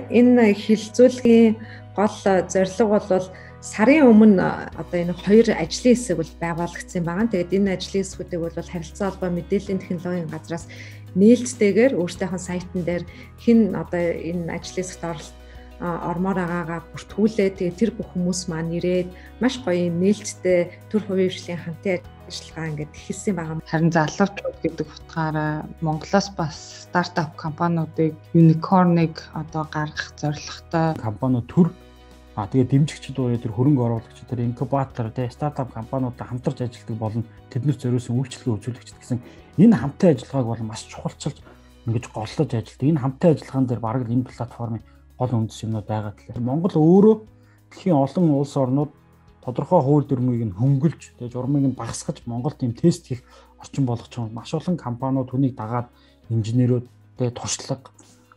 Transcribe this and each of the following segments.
энэ хилцүүлгийн гол зорилго бол сарын өмнө одоо энэ хоёр ажлын хэсэг бол байгуулагдсан байгаа. Тэгээд энэ ажлын хэсгүүдийг бол харилцаа холбоо мэдээллийн технологийн газраас нээлттэйгээр өөрсдийнхөө сайтн дээр хэн одоо энэ ажлын хэсэгт ормоор байгаагаа бүртгүүлээ. Тэгээд тэр бүх хүмүүс маань ирээд маш гоё нээлттэй төр хувийн хвшлийн хамтын ажиллагаа ингээд эхэлсэн байгаа. Харин залуучууд гэдэг утгаараа Монголоос бас стартап компаниудыг unicorn-ыг одоо гаргах зорилготой компаниуд төр тэгээд дэмжигчид уу тэр хөрөнгө оруулагч тэр инкубатор тэ стартап компаниудад хамтарч ажилладаг болон тэднэр зориулсан үйлчлэгээ үзүүлэгчд гэсэн энэ хамтын ажиллагааг бол маш чухалчилж ингэж голлож ажилладаг. Энэ хамтын ажиллагаан дээр бараг л энэ платформын гол үндэс юмнууд байгаа талаар Монгол өөрөө дэлхийн олон улс орнууд тодорхой хууль дүрмийг нь хөнгөлж тэгээд журмыг нь багасгаж Монголд ийм тест хийх орчин болгож байгаа. Маш олон компаниуд хүнийг дагаад инженерүүд тэгээд туршлага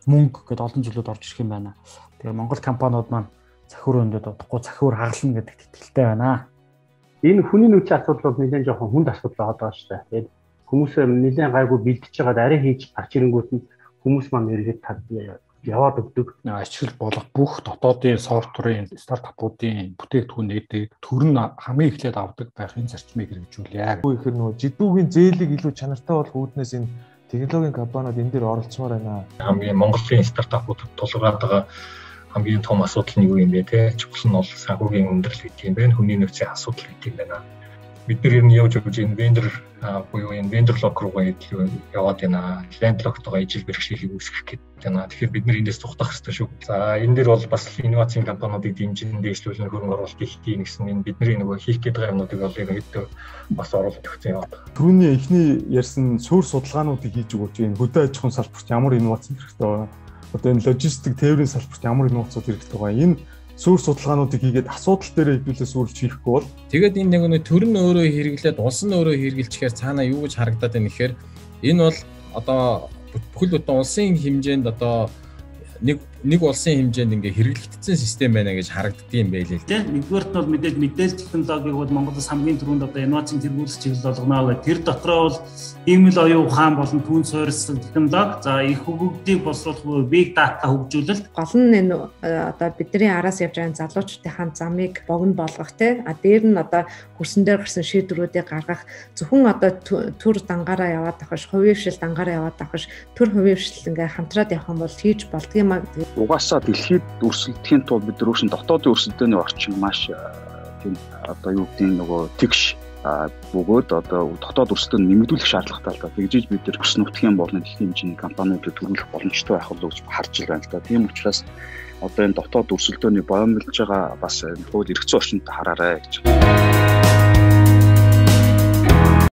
мөнгө гэдээ олон жилүүд орж ирэх юм байна. Тэгээд Монгол компаниуд маань захиур өндөд удахгүй захиур хагална гэдэгт итгэлтэй байна. Энэ хүний нөөцийн асуудал бол нэлээд жоохон хүнд асуудал байгаа шүү дээ. Тэгээд хүмүүсээ нэлээд гайгүй бэлдэж байгаад арай хийж гарч ирэнгүүт нь хүмүүс маань эргээд яваад өгдөг. Ашигла болох бүх дотоодын софтверийн стартапуудын бүтээгдэхүүнүүдийг төр нь хамгийн эхлээд авдаг байхын зарчмыг хэрэгжүүлье. Ихэр нөгөө жидүүгийн зээлийг илүү чанартай болох үүднээс энэ технологийн компаниуд энэ дээр оролцмоор байна. Хамгийн Монголын стартапуудад тулгараад байгаа хамгийн том асуудал нь юу юм бэ те? Чухал нь бол санхүүгийн өндөрлөл гэдэг юм байна. Хүний нөөцийн асуудал гэдэг юм байна. Бид нар ер нь явж энэ вендор буюу энэ вендор лог руугаа яваад байна. Лендлогтойгоо ижил бэрхшээлийг үүсгэх гэдэг байна. Тэгэхээр бид нар эндээс тухтах хэрэгтэй шүү. За энэ дээр бол бас инновацийн компаниудыг дэмжин дэвшлүүлэн хөрөнгө оруулалт хийх гэсэн энэ бидний нөгөө хийх гээд байгаа юмнуудыг бол ерөнхийдөө бас оруулалт өгсөн юм байна. Түрүүний эхний ярьсан суурь судалгаануудыг хийж өгөөч. Энэ хөдөө аж ахуйн салбарт ямар инновац хэрэгтэй байна? Одоо энэ логистик тээврийн салбарт ямар инновацууд хэрэгтэй байна? Энэ суурь судалгаануудыг хийгээд асуудал дээр хэвлэлээ сүрж хийхгүй бол тэгээд энэ нэг төр нь өөрөө хэрэглээд улс нь өөрөө хэрэгжилчихээр цаанаа юу гэж харагдаад байна гэхээр энэ бол одоо бүхэл бүтэн улсын хэмжээнд одоо нэг улсын хэмжээнд ингээ хэрэглэгдсэн систем байна гэж харагддаг юм байлээ л дээ. Нэгдүгээрт нь бол мэдээлэл технологиг бол Монголоос хамгийн түрүүнд одоо инновацийн тэргүүлэх чиглэл болгоно. Тэр дотроо бол иймэл оюун ухаан болон түүн суурьсан технологи, за их хөгжлийг боловсруулах big data хөгжүүлэлт. Гол нь энэ одоо бидний араас явж байгаа залуучуудын хамт замыг богино болгох те. Дээр нь одоо хөрсөн дээр гарсан шийдвэрүүдийг гаргах зөвхөн одоо төр дангаараа яваад авах, хувийн хвшил дангаараа яваад авах, төр хувийн хвшил ингээ хамтраад явах юм бол хийж болдгийм. Угаасаа дэлхийд өрсөлдөхийн тулд бид рүүшин дотоодын өрсөлдөөний орчин маш тийм одоо юу гэдэг нөгөө тэгш бөгөөд одоо дотоод өрсөлдөөнд нэмэгдүүлэх шаардлагатай л да. Тэгжиж бид нар өс нутгийн болон дэлхийн хэмжээний компаниудад төрүүлэх боломжтой байх болов гэж харж байна л да. Тийм учраас одоо энэ дотоод өрсөлдөөний боомлж байгаа бас хууль эрх зүйн орчинд хараарай гэж.